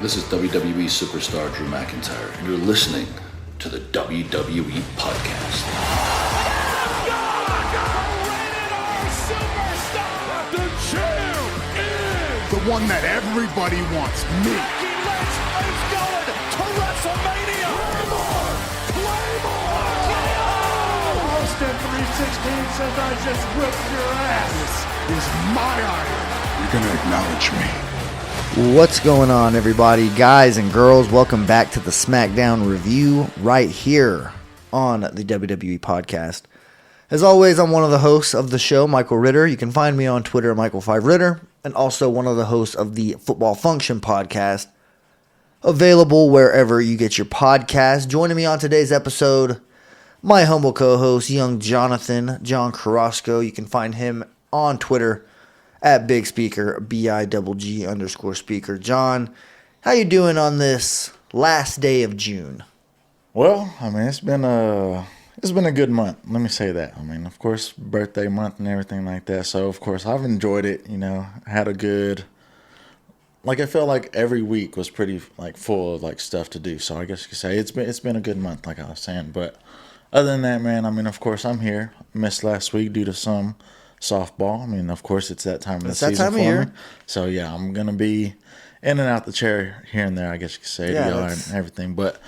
This is WWE superstar Drew McIntyre, and you're listening to the WWE Podcast. The champ is the one that everybody wants, me. Becky Lynch is going to WrestleMania. Claymore! Austin 316 says I just whipped your ass. This is my iron. You're gonna acknowledge me. What's going on, everybody, guys and girls? Welcome back to the SmackDown review right here on the WWE Podcast. As always, I'm one of the hosts of the show, Michael Ritter. You can find me on Twitter at Michael5Ritter, and also one of the hosts of the Football Function Podcast, available wherever you get your podcast. Joining me on today's episode, my humble co-host, young John Carrasco. You can find him on Twitter at Big Speaker, BIGG_speaker. John, how you doing on this last day of June? Well, I mean, it's been a good month. Let me say that. I mean, of course, birthday month and everything like that. So, of course, I've enjoyed it. You know, had a good, I felt like every week was pretty full of stuff to do. So I guess you could say it's been a good month, like I was saying. But other than that, man, I mean, of course, I'm here. Missed last week due to some softball. I mean, of course, it's that time of the season for me. So, yeah, I'm going to be in and out the chair here and there, I guess you could say, and everything. But,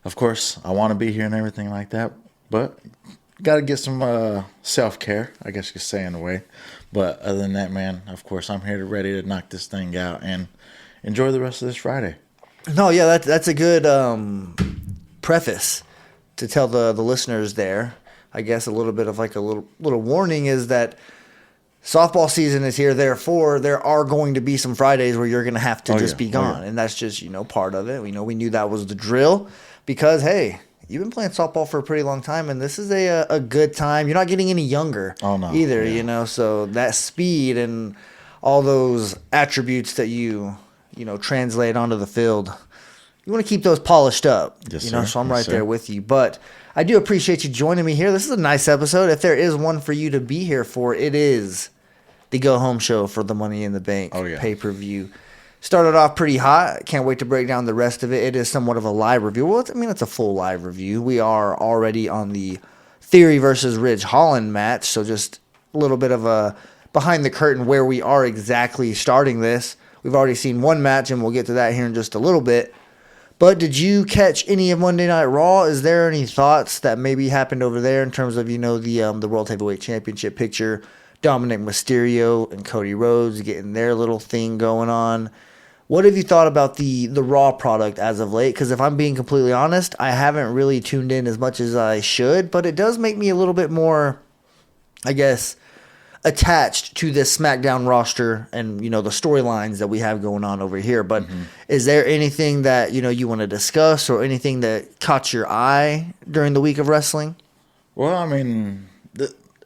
of course, I want to be here and everything like that. But got to get some self-care, I guess you could say, in a way. But other than that, man, of course, I'm here ready to knock this thing out and enjoy the rest of this Friday. No, yeah, that's a good preface to tell the listeners there. I guess a little bit of a little warning is that softball season is here. Therefore, there are going to be some Fridays where you're going to have to be gone. And that's just, part of it. We knew that was the drill because, hey, you've been playing softball for a pretty long time, and this is a good time. You're not getting any younger either, so that speed and all those attributes that you translate onto the field, you want to keep those polished up, sir. So I'm right there with you. But I do appreciate you joining me here. This is a nice episode. If there is one for you to be here for, it is the go-home show for the Money in the Bank pay-per-view. Started off pretty hot. Can't wait to break down the rest of it. It is somewhat of a live review. Well, it's a full live review. We are already on the Theory versus Ridge Holland match, so just a little bit of a behind the curtain where we are exactly starting this. We've already seen one match, and we'll get to that here in just a little bit. But did you catch any of Monday Night Raw? Is there any thoughts that maybe happened over there in terms of, the World Heavyweight Championship picture, Dominic Mysterio and Cody Rhodes getting their little thing going on? What have you thought about the Raw product as of late? Because if I'm being completely honest, I haven't really tuned in as much as I should, but it does make me a little bit more, I guess, attached to this SmackDown roster and, the storylines that we have going on over here. But is there anything that, you want to discuss or anything that caught your eye during the week of wrestling? Well, I mean,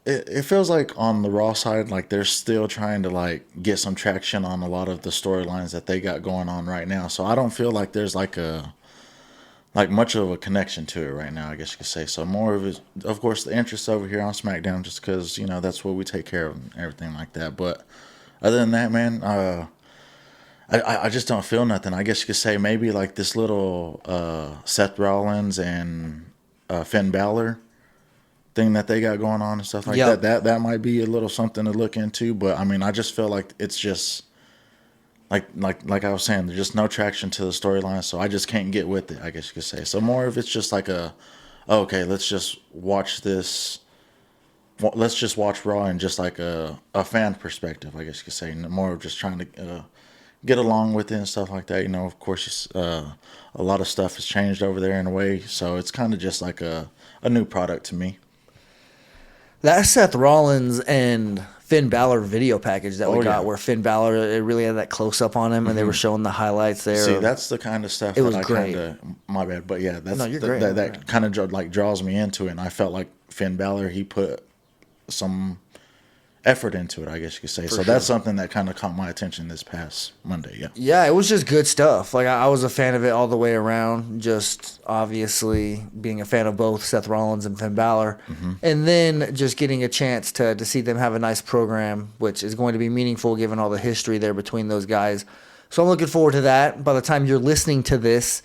it feels like on the Raw side, they're still trying to, get some traction on a lot of the storylines that they got going on right now. So I don't feel like there's, much of a connection to it right now, I guess you could say. So more of it, of course, the interest over here on SmackDown, just because, that's what we take care of and everything like that. But other than that, man, I just don't feel nothing. I guess you could say maybe this little Seth Rollins and Finn Balor thing that they got going on and stuff like that. That might be a little something to look into. But, I mean, I just feel like it's just... Like I was saying, there's just no traction to the storyline, so I just can't get with it, I guess you could say. So more of it's just okay, let's just watch this. Let's just watch Raw in just a fan perspective, I guess you could say. More of just trying to get along with it and stuff like that. Of course, a lot of stuff has changed over there in a way, so it's kind of just a new product to me. That Seth Rollins and Finn Balor video package that we got where Finn Balor, it really had that close-up on him, and they were showing the highlights there. See, that's the kind of stuff that I kind of... My bad, but yeah, that's that kind of draws me into it, and I felt like Finn Balor, he put some effort into it, I guess you could say. That's something that kind of caught my attention this past Monday, Yeah, it was just good stuff. I was a fan of it all the way around, just obviously being a fan of both Seth Rollins and Finn Balor. And then just getting a chance to see them have a nice program, which is going to be meaningful given all the history there between those guys. So I'm looking forward to that. By the time you're listening to this,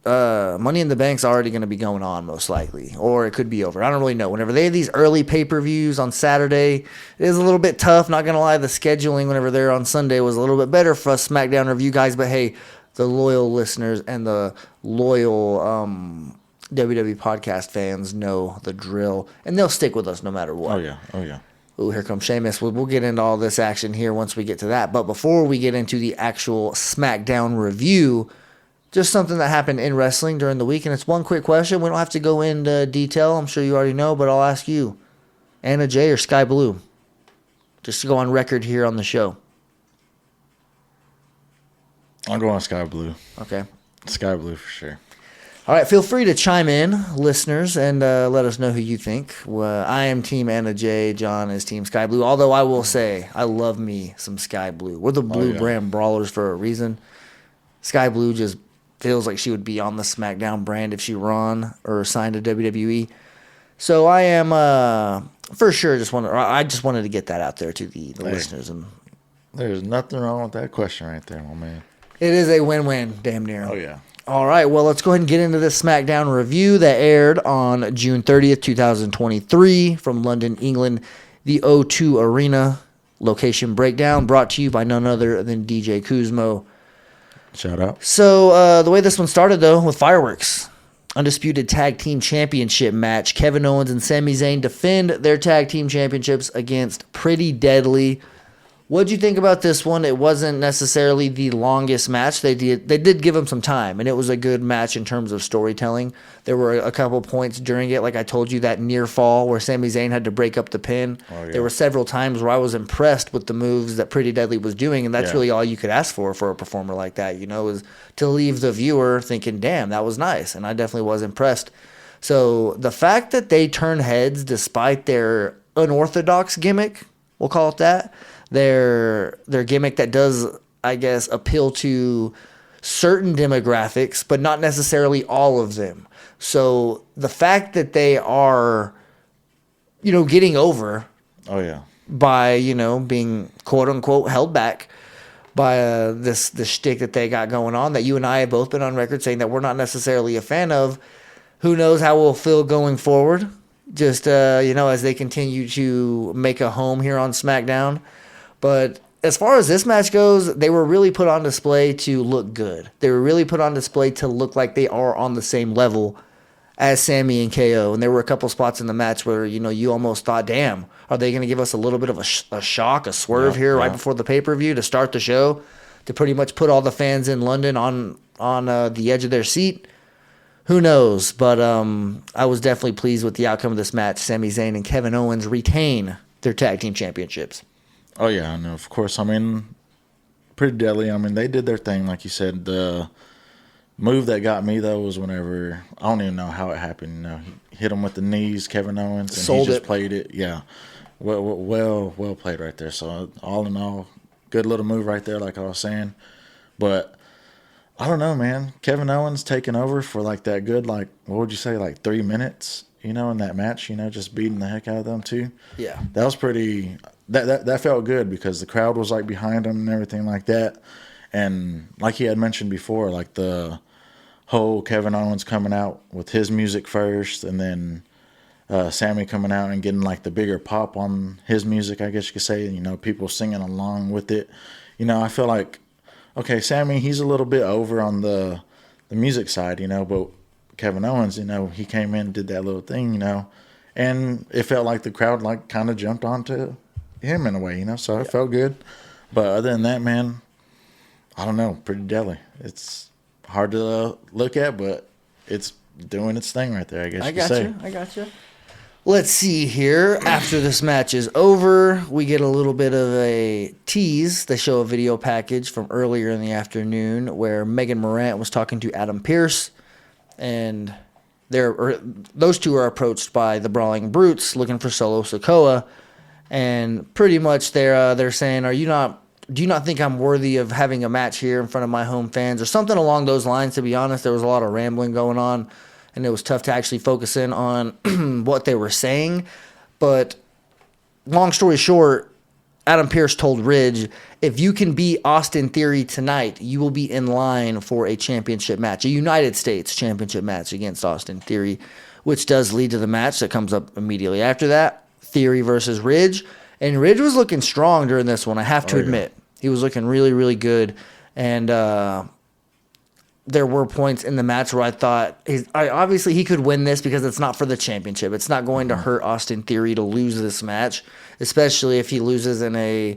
Money in the Bank's already going to be going on most likely, or it could be over. I don't really know. Whenever they have these early pay-per-views on Saturday, it is a little bit tough. Not going to lie, the scheduling whenever they're on Sunday was a little bit better for us SmackDown review guys. But hey, the loyal listeners and the loyal WWE podcast fans know the drill, and they'll stick with us no matter what. Oh yeah. Ooh, here comes Sheamus. We'll get into all this action here once we get to that. But before we get into the actual SmackDown review, just something that happened in wrestling during the week, and it's one quick question. We don't have to go into detail. I'm sure you already know, but I'll ask you. Anna Jay or Sky Blue? Just to go on record here on the show. I'll go on Sky Blue. Okay. Sky Blue for sure. All right, feel free to chime in, listeners, and let us know who you think. I am Team Anna Jay. John is Team Sky Blue. Although I will say, I love me some Sky Blue. We're the Blue Brand Brawlers for a reason. Sky Blue just feels like she would be on the SmackDown brand if she were on or signed to WWE. So I am for sure I just wanted to get that out there to the listeners. And there's nothing wrong with that question right there, my man. It is a win-win, damn near. Oh yeah. All right, well, let's go ahead and get into this SmackDown review that aired on June 30th, 2023 from London, England, the O2 Arena. Location breakdown brought to you by none other than DJ Kuzmo. Shout out. So the way this one started, though, with fireworks. Undisputed Tag Team Championship match. Kevin Owens and Sami Zayn defend their Tag Team Championships against Pretty Deadly. What'd you think about this one? It wasn't necessarily the longest match. They did give them some time, and it was a good match in terms of storytelling. There were a couple points during it, like I told you, that near fall where Sami Zayn had to break up the pin. Oh, yeah. There were several times where I was impressed with the moves that Pretty Deadly was doing, and that's really all you could ask for a performer like that, is to leave the viewer thinking, damn, that was nice, and I definitely was impressed. So the fact that they turn heads despite their unorthodox gimmick, we'll call it that, their gimmick that does, I guess, appeal to certain demographics, but not necessarily all of them. So the fact that they are, getting over by, being quote unquote held back by this shtick that they got going on that you and I have both been on record saying that we're not necessarily a fan of. Who knows how we'll feel going forward? Just, as they continue to make a home here on SmackDown. But as far as this match goes, they were really put on display to look good. They were really put on display to look like they are on the same level as Sammy and KO. And there were a couple spots in the match where, you almost thought, damn, are they going to give us a little bit of a shock, a swerve right before the pay-per-view to start the show, to pretty much put all the fans in London on the edge of their seat? Who knows? But I was definitely pleased with the outcome of this match. Sami Zayn and Kevin Owens retain their tag team championships. Oh, yeah, and of course, Pretty Deadly. They did their thing, like you said. The move that got me, though, was whenever, I don't even know how it happened. He hit him with the knees, Kevin Owens, and he just played it. Yeah, well played right there. So, all in all, good little move right there, like I was saying. But I don't know, man. Kevin Owens taking over for, that good, what would you say, 3 minutes, in that match, just beating the heck out of them, too. Yeah. That was pretty... That felt good because the crowd was behind him and everything like that, and like he had mentioned before, the whole Kevin Owens coming out with his music first, and then Sammy coming out and getting the bigger pop on his music, I guess you could say. People singing along with it. I feel okay, Sammy, he's a little bit over on the music side, but Kevin Owens, he came in and did that little thing, and it felt like the crowd kind of jumped onto him in a way, so it felt good. But other than that, man, I don't know, Pretty Deadly. It's hard to look at, but it's doing its thing right there, I guess you could say. I got you. Let's see here. After this match is over, we get a little bit of a tease. They show a video package from earlier in the afternoon where Megan Morant was talking to Adam Pearce, and those two are approached by the Brawling Brutes looking for Solo Sikoa. And pretty much they're saying, do you not think I'm worthy of having a match here in front of my home fans, or something along those lines? To be honest, there was a lot of rambling going on, and it was tough to actually focus in on what they were saying. But long story short, Adam Pearce told Ridge, if you can beat Austin Theory tonight, you will be in line for a championship match, a United States championship match against Austin Theory, which does lead to the match that comes up immediately after that, Theory versus Ridge. And Ridge was looking strong during this one, I have to admit. He was looking really, really good. And there were points in the match where I thought, obviously he could win this because it's not for the championship. It's not going to hurt Austin Theory to lose this match, especially if he loses in a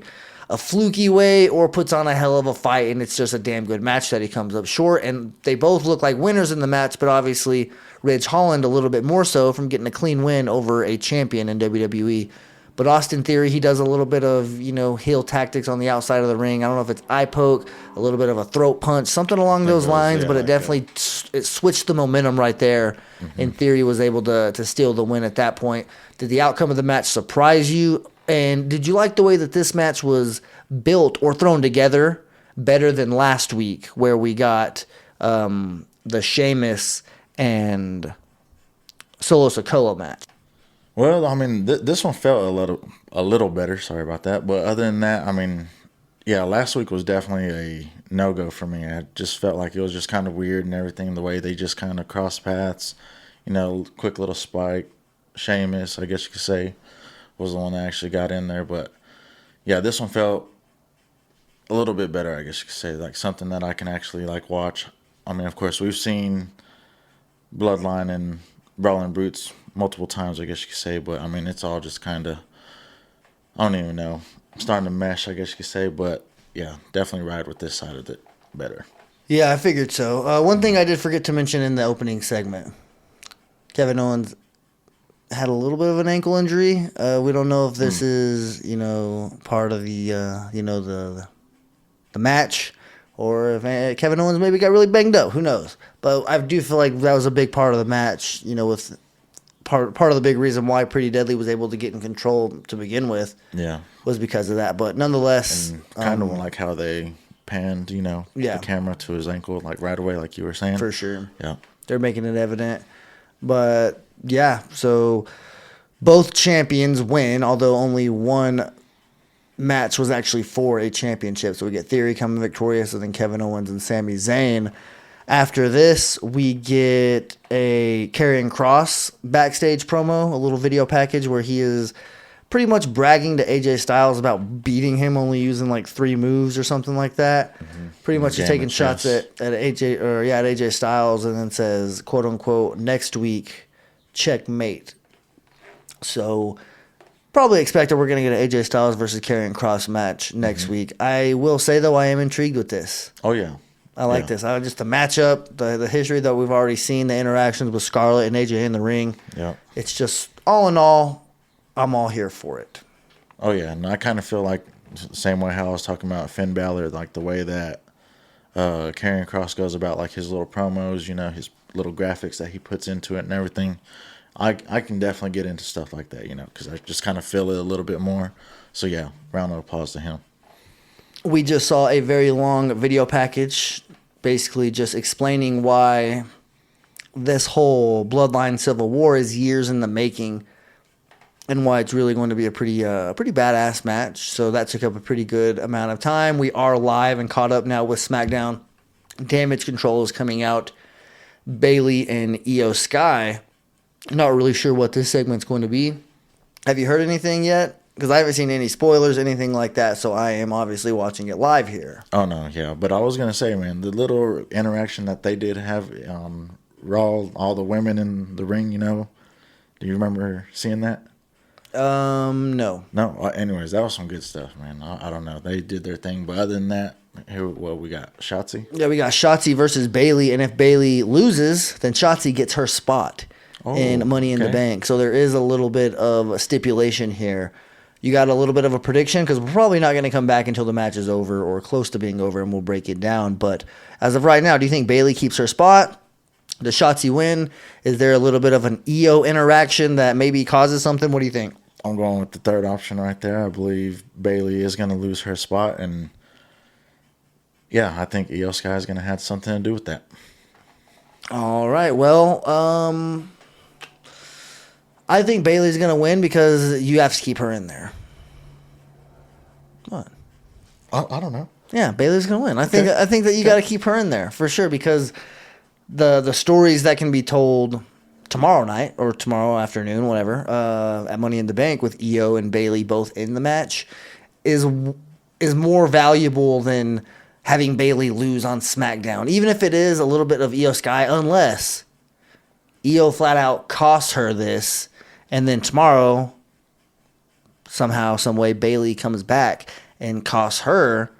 fluky way or puts on a hell of a fight and it's just a damn good match that he comes up short. And they both look like winners in the match, but obviously Ridge Holland a little bit more so from getting a clean win over a champion in WWE. But Austin Theory, he does a little bit of, heel tactics on the outside of the ring. I don't know if it's eye poke, a little bit of a throat punch, something along those lines, but it definitely it switched the momentum right there. And Theory was able to steal the win at that point. Did the outcome of the match surprise you? And did you like the way that this match was built or thrown together better than last week where we got the Sheamus and Solo Sikoa match? Well, I mean, this one felt a little better. Sorry about that. But other than that, I mean, yeah, last week was definitely a no-go for me. I just felt like it was just kind of weird and everything, the way they just kind of crossed paths. Quick little spike. Sheamus, I guess you could say, was the one that actually got in there. But, yeah, this one felt a little bit better, I guess you could say, like something that I can actually, watch. I mean, of course, we've seen Bloodline and Brawling Brutes multiple times, I guess you could say, but I mean, it's all just kind of, I don't even know, starting to mesh, I guess you could say, but yeah, definitely ride with this side of it better. Yeah, I figured so. One thing I did forget to mention in the opening segment, Kevin Owens had a little bit of an ankle injury. We don't know if this is, part of the, the match, or if Kevin Owens maybe got really banged up. Who knows? But I do feel like that was a big part of the match, with part of the big reason why Pretty Deadly was able to get in control to begin with. Yeah, was because of that. But nonetheless, and kind of like how they panned, the camera to his ankle, right away, like you were saying. For sure. Yeah, they're making it evident. But yeah, so both champions win, although only one match was actually for a championship. So we get Theory coming victorious, and then Kevin Owens and Sami Zayn. After this, we get a Karrion Kross backstage promo, a little video package where he is pretty much bragging to AJ Styles about beating him, only using 3 moves or something like that. Pretty much just taking shots at AJ Styles, and then says, quote unquote, next week, checkmate. So probably expect that we're going to get an AJ Styles versus Karrion Kross match next week. I will say, though, I am intrigued with this. Oh, yeah. I like this. Just the matchup, the history that we've already seen, the interactions with Scarlett and AJ in the ring. Yeah. It's just, all in all, I'm all here for it. Oh, yeah. And I kind of feel like the same way how I was talking about Finn Balor, the way that Karrion Kross goes about his little promos, his little graphics that he puts into it and everything. I can definitely get into stuff like that, because I just kind of feel it a little bit more. So, yeah, round of applause to him. We just saw a very long video package, basically just explaining why this whole Bloodline Civil War is years in the making, and why it's really going to be a pretty badass match. So that took up a pretty good amount of time. We are live and caught up now with SmackDown. Damage Control is coming out. Bayley and Io Sky. Not really sure what this segment's going to be. Have you heard anything yet? Because I haven't seen any spoilers, anything like that, so I am obviously watching it live here. Oh, no, yeah. But I was going to say, man, the little interaction that they did have Raw, all the women in the ring, do you remember seeing that? No. No? Anyways, that was some good stuff, man. I don't know. They did their thing. But other than that, we got Shotzi? Yeah, we got Shotzi versus Bayley, and if Bayley loses, then Shotzi gets her spot in Money in the Bank. So there is a little bit of a stipulation here. You got a little bit of a prediction? Because we're probably not going to come back until the match is over or close to being over, and we'll break it down. But as of right now, do you think Bayley keeps her spot? Does Shotzi win? Is there a little bit of an Io interaction that maybe causes something? What do you think? I'm going with the third option right there. I believe Bayley is going to lose her spot. And, yeah, I think Io Sky is going to have something to do with that. All right. Well, I think Bayley's going to win because you have to keep her in there. I don't know. Yeah, Bayley's gonna win. I think that you got to keep her in there for sure, because the stories that can be told tomorrow night or tomorrow afternoon, whatever, at Money in the Bank with Io and Bayley both in the match is more valuable than having Bayley lose on SmackDown, even if it is a little bit of Io Sky, unless Io flat out costs her this, and then tomorrow somehow, some way, Bayley comes back and costs her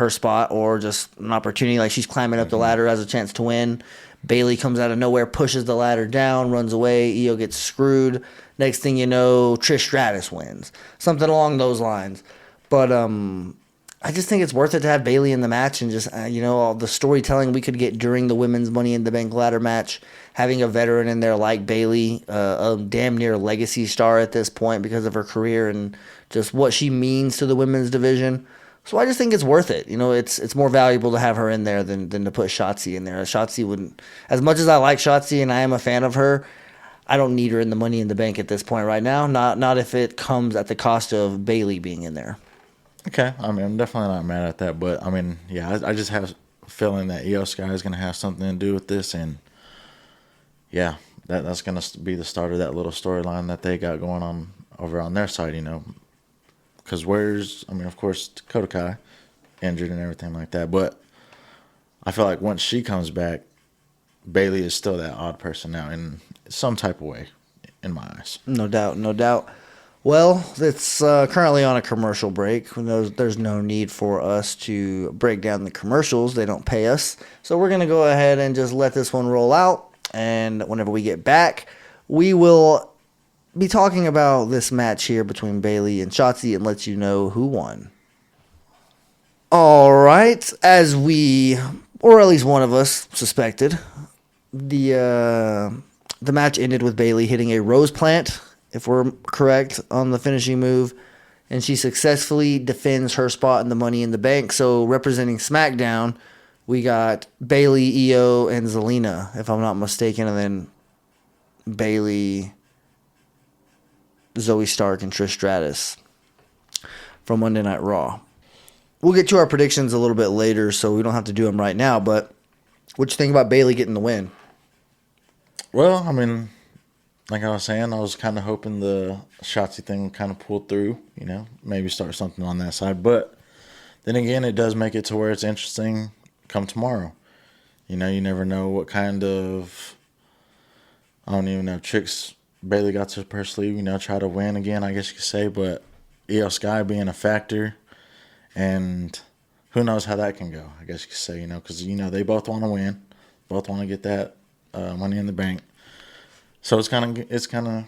spot, or just an opportunity, like she's climbing up the ladder, has a chance to win. Bayley comes out of nowhere, pushes the ladder down, runs away. Io gets screwed. Next thing you know, Trish Stratus wins. Something along those lines. But I just think it's worth it to have Bayley in the match, and just, all the storytelling we could get during the women's Money in the Bank ladder match. Having a veteran in there like Bayley, a damn near legacy star at this point because of her career and just what she means to the women's division. So I just think it's worth it. It's more valuable to have her in there than to put Shotzi in there. Shotzi wouldn't, as much as I like Shotzi and I am a fan of her, I don't need her in the Money in the Bank at this point right now. Not if it comes at the cost of Bayley being in there. Okay, I mean, I'm definitely not mad at that, but I mean, yeah, I just have a feeling that Io Sky is going to have something to do with this, and yeah, that's going to be the start of that little storyline that they got going on over on their side, because of course, Dakota Kai injured and everything like that, but I feel like once she comes back, Bayley is still that odd person now in some type of way, in my eyes. No doubt. Well, it's currently on a commercial break. There's no need for us to break down the commercials. They don't pay us. So we're going to go ahead and just let this one roll out. And whenever we get back, we will be talking about this match here between Bayley and Shotzi and let you know who won. All right. As we, or at least one of us, suspected, the match ended with Bayley hitting a rose plant, if we're correct, on the finishing move, and she successfully defends her spot in the Money in the Bank. So representing SmackDown, we got Bayley, Io, and Zelina, if I'm not mistaken, and then Bayley, Zoe Stark, and Trish Stratus from Monday Night Raw. We'll get to our predictions a little bit later, so we don't have to do them right now, but what you think about Bayley getting the win? Well, I mean, like I was saying, I was kind of hoping the Shotzi thing would kind of pull through, maybe start something on that side. But then again, it does make it to where it's interesting come tomorrow. You never know what kind of, I don't even know, tricks Bayley got to her sleeve, try to win again, I guess you could say. But Io Sky being a factor, and who knows how that can go, I guess you could say, because, they both want to win, both want to get that Money in the Bank. So it's kind of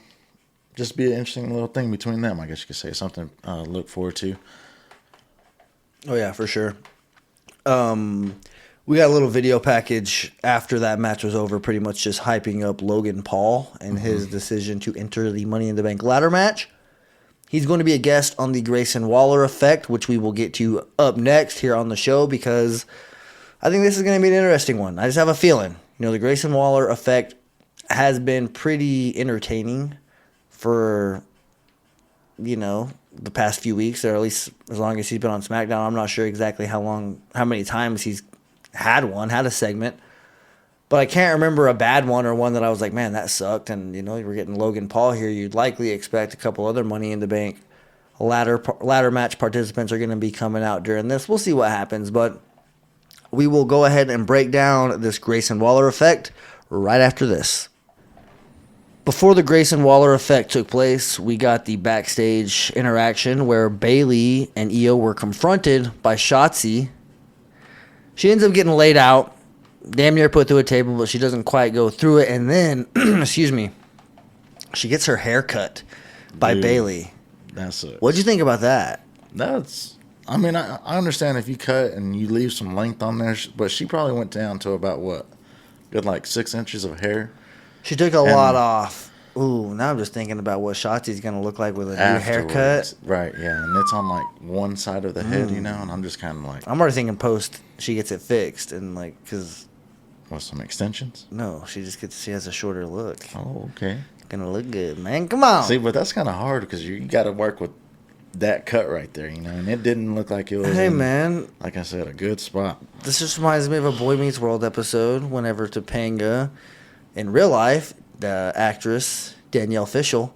just be an interesting little thing between them, I guess you could say. Something to look forward to. Oh, yeah, for sure. We got a little video package after that match was over, pretty much just hyping up Logan Paul and his decision to enter the Money in the Bank ladder match. He's going to be a guest on the Grayson Waller effect, which we will get to up next here on the show, because I think this is going to be an interesting one. I just have a feeling. The Grayson Waller effect has been pretty entertaining for, the past few weeks, or at least as long as he's been on SmackDown. I'm not sure exactly how many times he's had a segment, but I can't remember a bad one or one that I was like, man, that sucked. And, we're getting Logan Paul here. You'd likely expect a couple other Money in the Bank ladder match participants are going to be coming out during this. We'll see what happens, but we will go ahead and break down this Grayson Waller effect right after this. Before the Grayson Waller effect took place, we got the backstage interaction where Bayley and Io were confronted by Shotzi. She ends up getting laid out, damn near put through a table, but she doesn't quite go through it. And then, she gets her hair cut by Bayley. That's it. What'd you think about that? I understand if you cut and you leave some length on there, but she probably went down to about what? Good, like 6 inches of hair. She took a lot off. Ooh, now I'm just thinking about what Shotzi's going to look like with a new haircut. Right, yeah, and it's on like one side of the head, and I'm just kind of like... I'm already thinking post she gets it fixed, and because... What, some extensions? No, she has a shorter look. Oh, okay. Gonna look good, man. Come on. See, but that's kind of hard because you got to work with that cut right there, you know, and it didn't look like it was. Hey, man. Like I said, a good spot. This just reminds me of a Boy Meets World episode whenever Topanga, in real life, the actress, Danielle Fishel,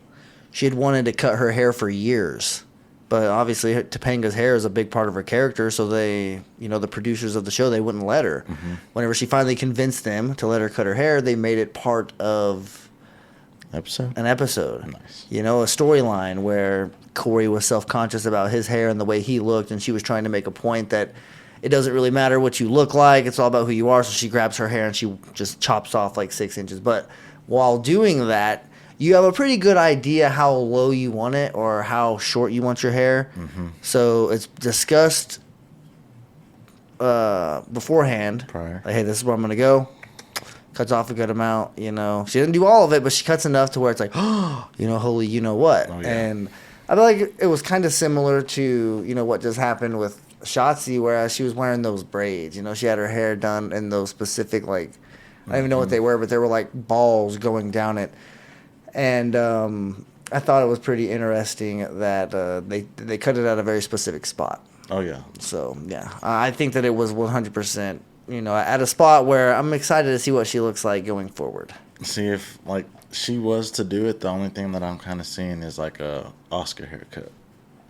she had wanted to cut her hair for years. But obviously, Topanga's hair is a big part of her character, so they, the producers of the show, they wouldn't let her. Mm-hmm. Whenever she finally convinced them to let her cut her hair, they made it part of an episode. Nice. A storyline where Corey was self-conscious about his hair and the way he looked, and she was trying to make a point that it doesn't really matter what you look like, it's all about who you are. So she grabs her hair and she just chops off like 6 inches. But while doing that, you have a pretty good idea how low you want it or how short you want your hair. Mm-hmm. So it's discussed beforehand. Prior. Like, hey, this is where I'm going to go. Cuts off a good amount, She didn't do all of it, but she cuts enough to where it's like, holy you know what. Oh, yeah. And I feel like it was kind of similar to, what just happened with Shotzi, whereas she was wearing those braids. She had her hair done in those specific, like, I don't even know what they were, but they were like balls going down it. And I thought it was pretty interesting that they cut it at a very specific spot. Oh, yeah. So, yeah, I think that it was 100%, at a spot where I'm excited to see what she looks like going forward. See, if, like, she was to do it, the only thing that I'm kind of seeing is, like, a Oscar haircut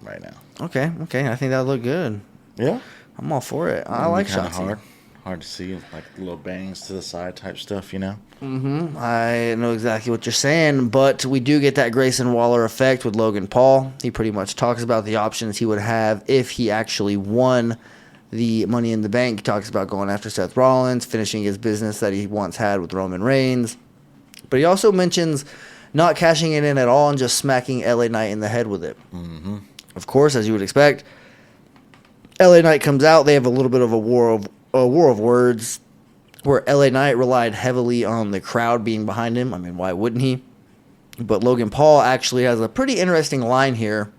right now. Okay. I think that would look good. Yeah? I'm all for it. I like Shotzi. Hard to see, like, little bangs to the side type stuff, Mm-hmm. I know exactly what you're saying, but we do get that Grayson Waller effect with Logan Paul. He pretty much talks about the options he would have if he actually won the Money in the Bank. He talks about going after Seth Rollins, finishing his business that he once had with Roman Reigns. But he also mentions not cashing it in at all and just smacking LA Knight in the head with it. Mm-hmm. Of course, as you would expect, LA Knight comes out. They have a little bit of a war of words where LA Knight relied heavily on the crowd being behind him. I mean, why wouldn't he? But Logan Paul actually has a pretty interesting line here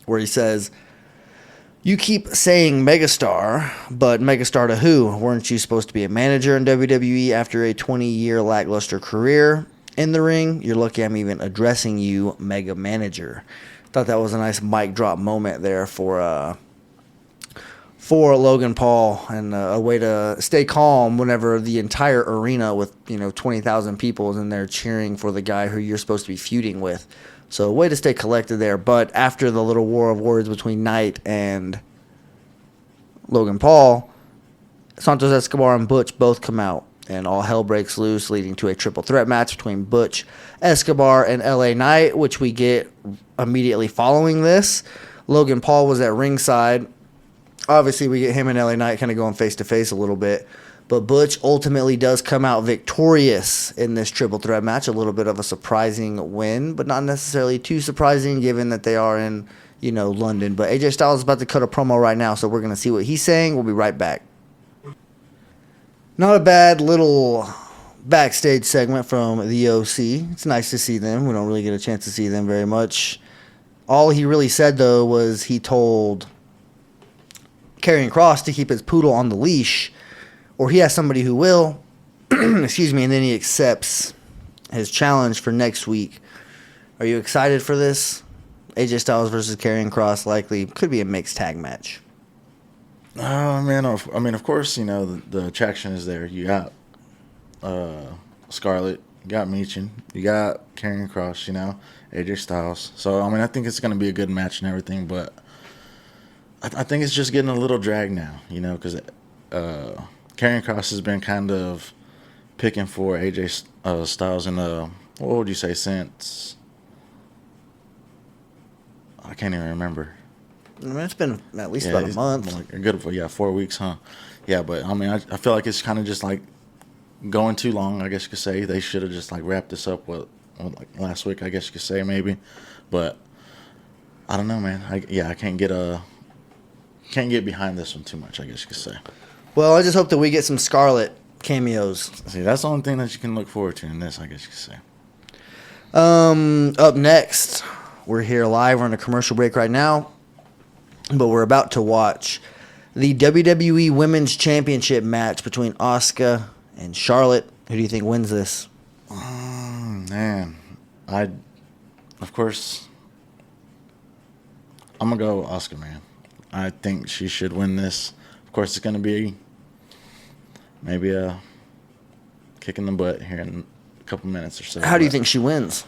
where he says, "You keep saying megastar, but megastar to who? Weren't you supposed to be a manager in WWE after a 20-year lackluster career in the ring? You're lucky I'm even addressing you, mega manager." Thought that was a nice mic drop moment there for Logan Paul, and a way to stay calm whenever the entire arena with 20,000 people is in there cheering for the guy who you're supposed to be feuding with. So a way to stay collected there. But after the little war of words between Knight and Logan Paul, Santos Escobar and Butch both come out, and all hell breaks loose, leading to a triple threat match between Butch, Escobar, and LA Knight, which we get immediately following this. Logan Paul was at ringside. Obviously, we get him and LA Knight kind of going face-to-face a little bit. But Butch ultimately does come out victorious in this triple threat match. A little bit of a surprising win, but not necessarily too surprising given that they are in, London. But AJ Styles is about to cut a promo right now, so we're going to see what he's saying. We'll be right back. Not a bad little backstage segment from the OC. It's nice to see them. We don't really get a chance to see them very much. All he really said, though, was he told Karrion Kross to keep his poodle on the leash, or he has somebody who will. Excuse me, and then he accepts his challenge for next week. Are you excited for this? AJ Styles versus Karrion Kross likely could be a mixed tag match. Oh, man. I mean, of course, the attraction is there. You got Scarlett, you got Michin, you got Karrion Kross, AJ Styles. So, I mean, I think it's going to be a good match and everything, but I think it's just getting a little dragged now, because Karrion Kross has been kind of picking for AJ Styles in what would you say, since I can't even remember. I mean, it's been at least about a month. Like a good 4 weeks, huh? Yeah, but I mean, I feel like it's kind of just like going too long, I guess you could say. They should have just like wrapped this up with like last week, I guess you could say, maybe. But I don't know, man. I can't get behind this one too much, I guess you could say. Well, I just hope that we get some Scarlett cameos. See, that's the only thing that you can look forward to in this, I guess you could say. Up next, we're here live. We're on a commercial break right now, but we're about to watch the WWE Women's Championship match between Asuka and Charlotte. Who do you think wins this? Man, of course, I'm going to go Asuka, man. I think she should win this. Of course, it's going to be maybe a kick in the butt here in a couple minutes or so. How do you think she wins?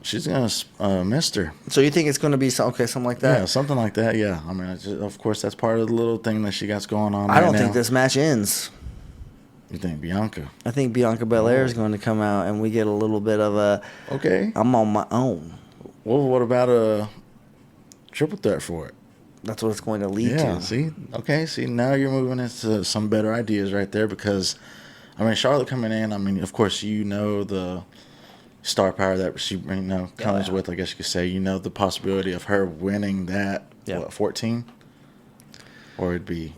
She's going to miss her. So you think it's going to be something like that? Yeah, something like that, yeah. I mean, of course, that's part of the little thing that she got going on I don't think this match ends. You think Bianca? I think Bianca Belair is going to come out, and we get a little bit of a, okay, I'm on my own. Well, what about a triple threat for it? That's what it's going to lead to. Yeah, see, now you're moving into some better ideas right there because, I mean, Charlotte coming in, I mean, of course, you know the star power that she comes with, I guess you could say. You know the possibility of her winning that, 14? Or it'd be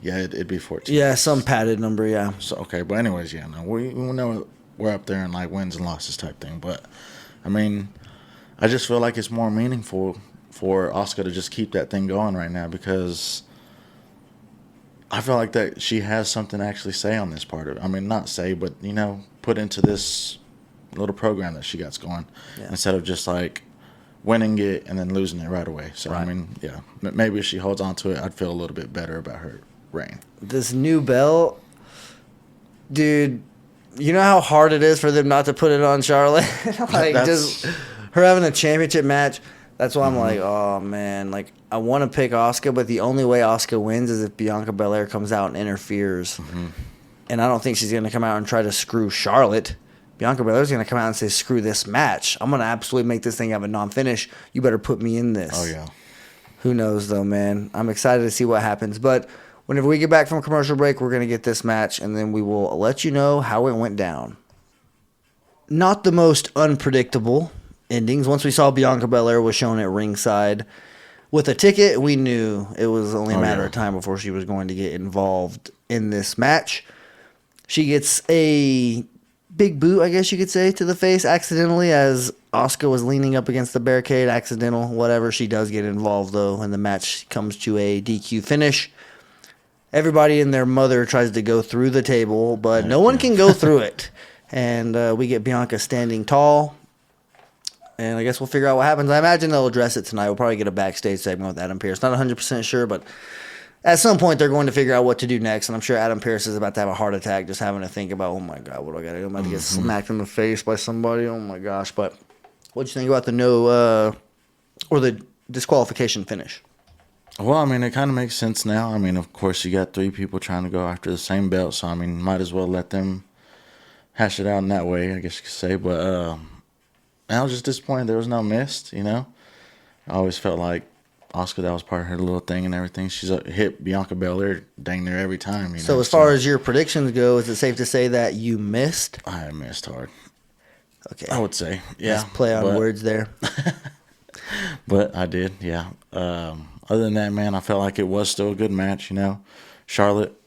14. Yeah, some padded number, yeah. So, okay, but anyways, we know we're up there in like wins and losses type thing. But, I mean, I just feel like it's more meaningful for Asuka to just keep that thing going right now because I feel like that she has something to actually say on this part of it. I mean, not say, but, put into this little program that she got going instead of just like winning it and then losing it right away. So, right. I mean, yeah, maybe if she holds on to it, I'd feel a little bit better about her reign. This new belt, dude, you know how hard it is for them not to put it on Charlotte? Just her having a championship match. That's why I'm like, oh, man. Like, I want to pick Asuka, but the only way Asuka wins is if Bianca Belair comes out and interferes. Mm-hmm. And I don't think she's going to come out and try to screw Charlotte. Bianca Belair's going to come out and say, screw this match. I'm going to absolutely make this thing have a non-finish. You better put me in this. Oh, yeah. Who knows, though, man. I'm excited to see what happens. But whenever we get back from commercial break, we're going to get this match, and then we will let you know how it went down. Not the most unpredictable endings. Once we saw Bianca Belair was shown at ringside with a ticket, we knew it was only a matter of time before she was going to get involved in this match. She gets a big boot, I guess you could say, to the face accidentally as Asuka was leaning up against the barricade. Accidental, whatever. She does get involved, though, and the match comes to a DQ finish. Everybody and their mother tries to go through the table, but no one can go through it. And we get Bianca standing tall. And I guess we'll figure out what happens. I imagine they'll address it tonight. We'll probably get a backstage segment with Adam Pearce. Not 100% sure, but at some point they're going to figure out what to do next. And I'm sure Adam Pearce is about to have a heart attack just having to think about, oh, my God, what do I got to do? I'm about to get smacked in the face by somebody. Oh, my gosh. But what'd you think about the disqualification finish? Well, I mean, it kind of makes sense now. I mean, of course, you got three people trying to go after the same belt. So, I mean, might as well let them hash it out in that way, I guess you could say. But I was just disappointed there was no missed, I always felt like Asuka, that was part of her little thing and everything. She's hit Bianca Belair dang near every time. So as far as your predictions go, is it safe to say that you missed? I missed hard. Okay. I would say, yeah. Nice play on words there. But I did, yeah. Other than that, man, I felt like it was still a good match, Charlotte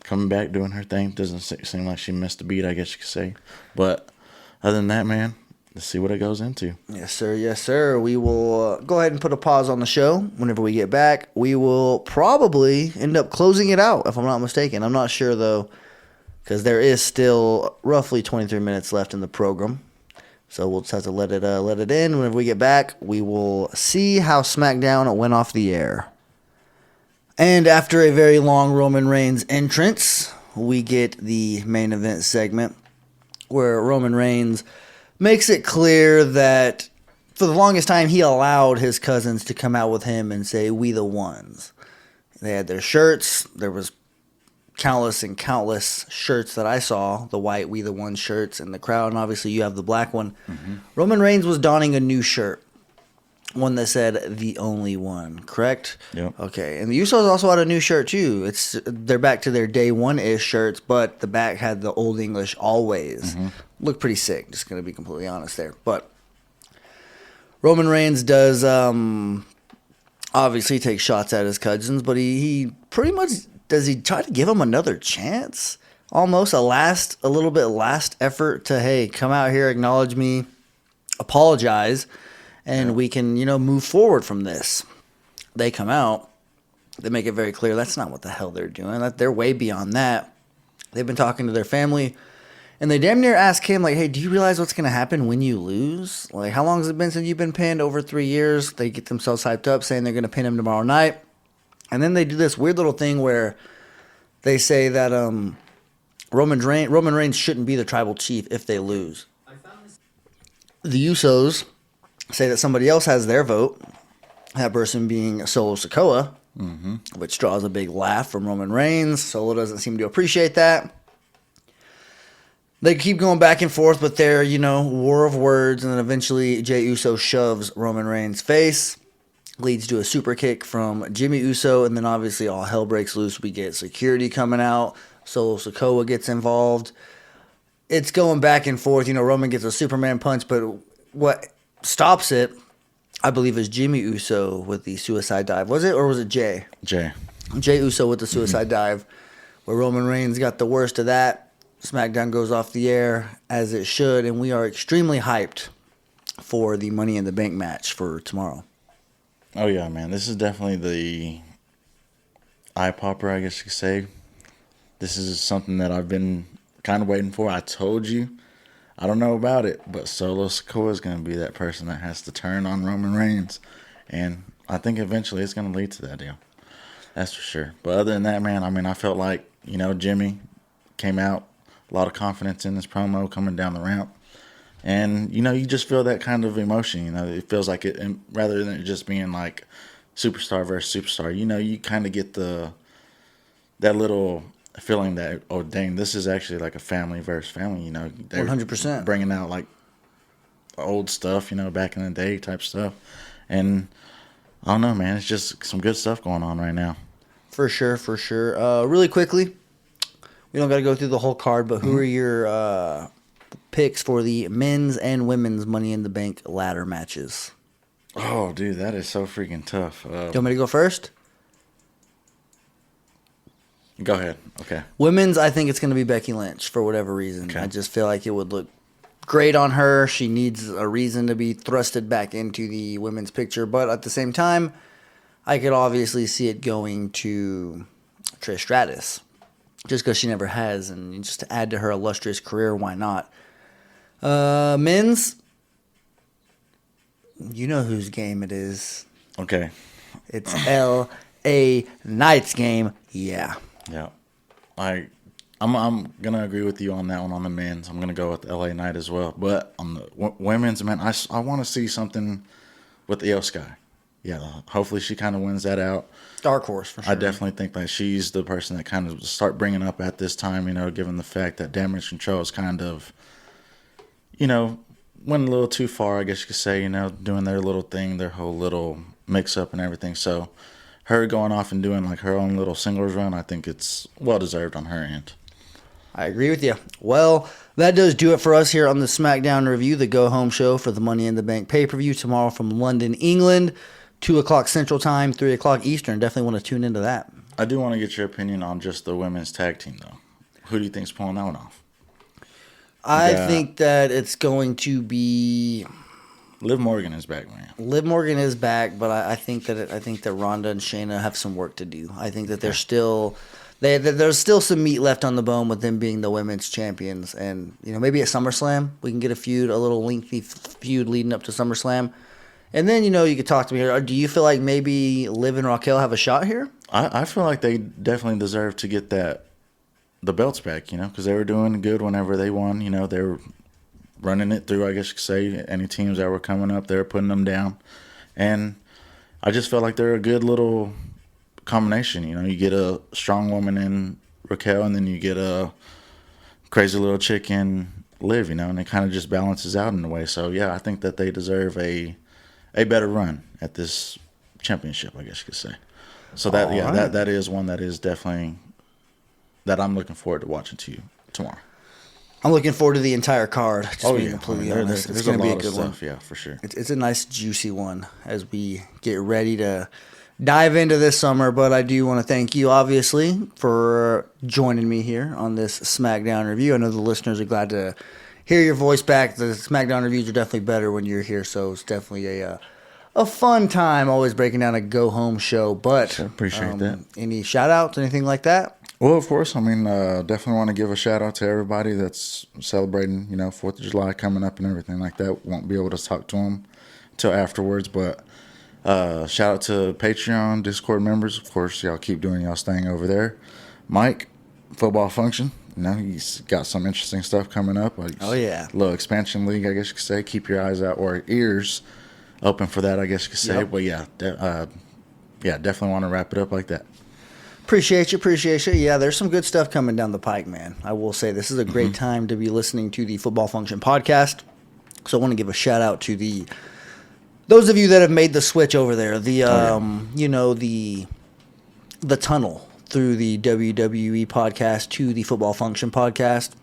coming back, doing her thing. Doesn't seem like she missed a beat, I guess you could say. But other than that, man, let's see what it goes into. Yes, sir. Yes, sir. We will go ahead and put a pause on the show. Whenever we get back, we will probably end up closing it out, if I'm not mistaken. I'm not sure, though, because there is still roughly 23 minutes left in the program. So we'll just have to let it in. Whenever we get back, we will see how SmackDown went off the air. And after a very long Roman Reigns entrance, we get the main event segment where Roman Reigns makes it clear that for the longest time he allowed his cousins to come out with him and say, "We the ones." They had their shirts. There was countless shirts that I saw, the white "We the Ones" shirts in the crowd, and obviously you have the black one. Mm-hmm. Roman Reigns was donning a new shirt, one that said "The Only One," correct? Yep. Okay, and the Usos also had a new shirt too. They're back to their day one-ish shirts, but the back had the Old English "Always." Mm-hmm. Looked pretty sick, just going to be completely honest there. But Roman Reigns does obviously take shots at his cousins, but he pretty much, does he try to give him another chance? Almost a little bit last effort to, hey, come out here, acknowledge me, apologize, and we can, move forward from this. They come out, they make it very clear that's not what the hell they're doing. That they're way beyond that. They've been talking to their family, And they damn near ask him, like, hey, do you realize what's going to happen when you lose? Like, how long has it been since you've been pinned? Over 3 years. They get themselves hyped up saying they're going to pin him tomorrow night. And then they do this weird little thing where they say that Roman Reigns shouldn't be the tribal chief if they lose. The Usos say that somebody else has their vote, that person being Solo Sikoa, which draws a big laugh from Roman Reigns. Solo doesn't seem to appreciate that. They keep going back and forth with their, war of words, and then eventually Jey Uso shoves Roman Reigns' face, leads to a super kick from Jimmy Uso, and then obviously all hell breaks loose. We get security coming out. Solo Sikoa gets involved. It's going back and forth. Roman gets a Superman punch, but what stops it, I believe, is Jimmy Uso with the suicide dive. Was it, or was it Jey? Jey Uso with the suicide dive, where Roman Reigns got the worst of that. SmackDown goes off the air as it should, and we are extremely hyped for the Money in the Bank match for tomorrow. Oh, yeah, man. This is definitely the eye popper, I guess you could say. This is something that I've been kind of waiting for. I told you. I don't know about it, but Solo Sikoa is going to be that person that has to turn on Roman Reigns. And I think eventually it's going to lead to that deal. That's for sure. But other than that, man, I felt like, Jimmy came out. A lot of confidence in this promo coming down the ramp. And, you just feel that kind of emotion. It feels like it, and rather than it just being like superstar versus superstar, you kind of get that little feeling that, oh, dang, this is actually like a family versus family. They're 100%. bringing out like old stuff, back in the day type stuff. And I don't know, man, it's just some good stuff going on right now. For sure. Really quickly, we don't got to go through the whole card, but who are your picks for the men's and women's Money in the Bank ladder matches? Oh, dude, that is so freaking tough. Do you want me to go first? Go ahead. Okay. Women's, I think it's going to be Becky Lynch for whatever reason. Okay. I just feel like it would look great on her. She needs a reason to be thrusted back into the women's picture. But at the same time, I could obviously see it going to Trish Stratus. Just because she never has, and just to add to her illustrious career, why not? Men's, you know whose game it is. Okay. It's L.A. Knight's game. Yeah. I'm gonna agree with you on that one on the men's. I'm gonna go with LA Knight as well. But on the women's, man, I want to see something with Io Sky. Yeah, hopefully she kind of wins that out. Dark horse for sure. I definitely think that she's the person that kind of start bringing up at this time. Given the fact that Damage Control is kind of, went a little too far, I guess you could say. Doing their little thing, their whole little mix up and everything. So her going off and doing like her own little singles run, I think it's well deserved on her end. I agree with you. Well, that does do it for us here on the SmackDown Review, the go-home show for the Money in the Bank pay-per-view tomorrow from London, England, 2 o'clock Central Time, 3 o'clock Eastern. Definitely want to tune into that. I do want to get your opinion on just the women's tag team, though. Who do you think's pulling that one off? I think that it's going to be... Liv Morgan is back, man. Liv Morgan is back, but I think that Ronda and Shayna have some work to do. I think that there's still some meat left on the bone with them being the women's champions, and maybe at SummerSlam we can get a little lengthy feud leading up to SummerSlam, and then you could talk to me here. Do you feel like maybe Liv and Raquel have a shot here? I feel like they definitely deserve to get the belts back, because they were doing good whenever they won. They were running it through, I guess you could say. Any teams that were coming up, they were putting them down. And I just felt like they're a good little combination. You get a strong woman in Raquel, and then you get a crazy little chick in Liv, and it kind of just balances out in a way. So, yeah, I think that they deserve a better run at this championship, I guess you could say. So, that is one that is definitely that I'm looking forward to watching tomorrow. I'm looking forward to the entire card. Just being completely honest. It's going to be a good one. Yeah, for sure. It's a nice, juicy one as we get ready to dive into this summer. But I do want to thank you, obviously, for joining me here on this SmackDown review. I know the listeners are glad to hear your voice back. The SmackDown reviews are definitely better when you're here, so it's definitely a a fun time always breaking down a go home show. But sure, appreciate that. Any shout outs, anything like that? Well, of course. I mean, definitely want to give a shout out to everybody that's celebrating, 4th of July coming up and everything like that. Won't be able to talk to them until afterwards, but shout out to Patreon, Discord members. Of course, y'all keep doing y'all's thing over there. Mike, Football Function. He's got some interesting stuff coming up. Oh, yeah. Little expansion league, I guess you could say. Keep your eyes out or ears open for that, I guess you could say. Yep. But definitely want to wrap it up like that. Appreciate you. Yeah, there's some good stuff coming down the pike, man. I will say this is a great time to be listening to the Football Function podcast. So I want to give a shout out to those of you that have made the switch over there. The tunnel through the WWE podcast to the Football Function podcast.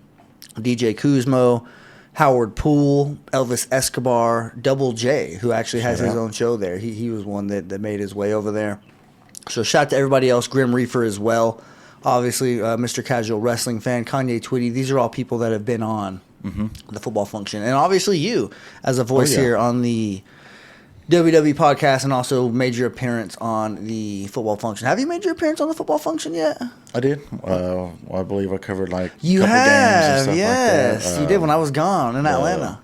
DJ Kuzmo, Howard Poole, Elvis Escobar, Double J, who actually has his own show there. He was one that made his way over there. So shout out to everybody else, Grim Reaper as well. Obviously, Mr. Casual Wrestling Fan, Kanye Twitty. These are all people that have been on the Football Function. And obviously you as a voice here on the WWE podcast and also made your appearance on the Football Function. Have you made your appearance on the Football Function yet? I did. I believe I covered a couple games and stuff yes, like that. You did when I was gone in Atlanta.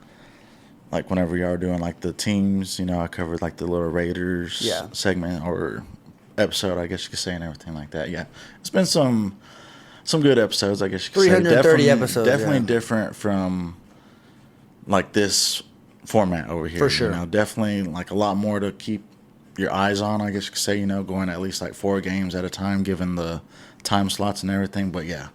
Like whenever y'all were doing the teams, I covered the little Raiders segment or episode, I guess you could say, and everything like that. Yeah, it's been some good episodes, I guess you could say. 330 episodes. Definitely different from this format over here. For sure. Definitely a lot more to keep your eyes on, I guess you could say, going at least 4 games at a time, given the time slots and everything. But yeah,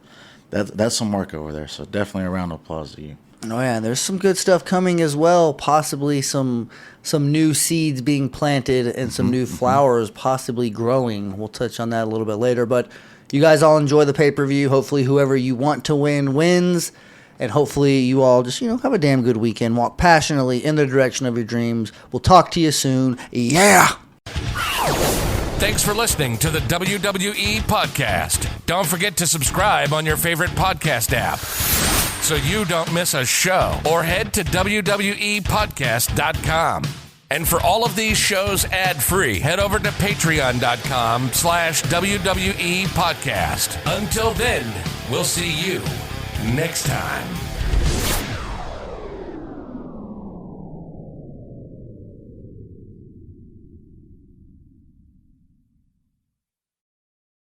that's some work over there. So definitely a round of applause to you. Oh yeah, there's some good stuff coming as well. Possibly some new seeds being planted and some new flowers possibly growing. We'll touch on that a little bit later. But you guys all enjoy the pay-per-view. Hopefully whoever you want to win wins. And hopefully you all just, have a damn good weekend. Walk passionately in the direction of your dreams. We'll talk to you soon. Yeah! Thanks for listening to the WWE podcast. Don't forget to subscribe on your favorite podcast app so you don't miss a show, or head to WWEpodcast.com. And for all of these shows ad-free, head over to patreon.com/WWE podcast. Until then, we'll see you next time.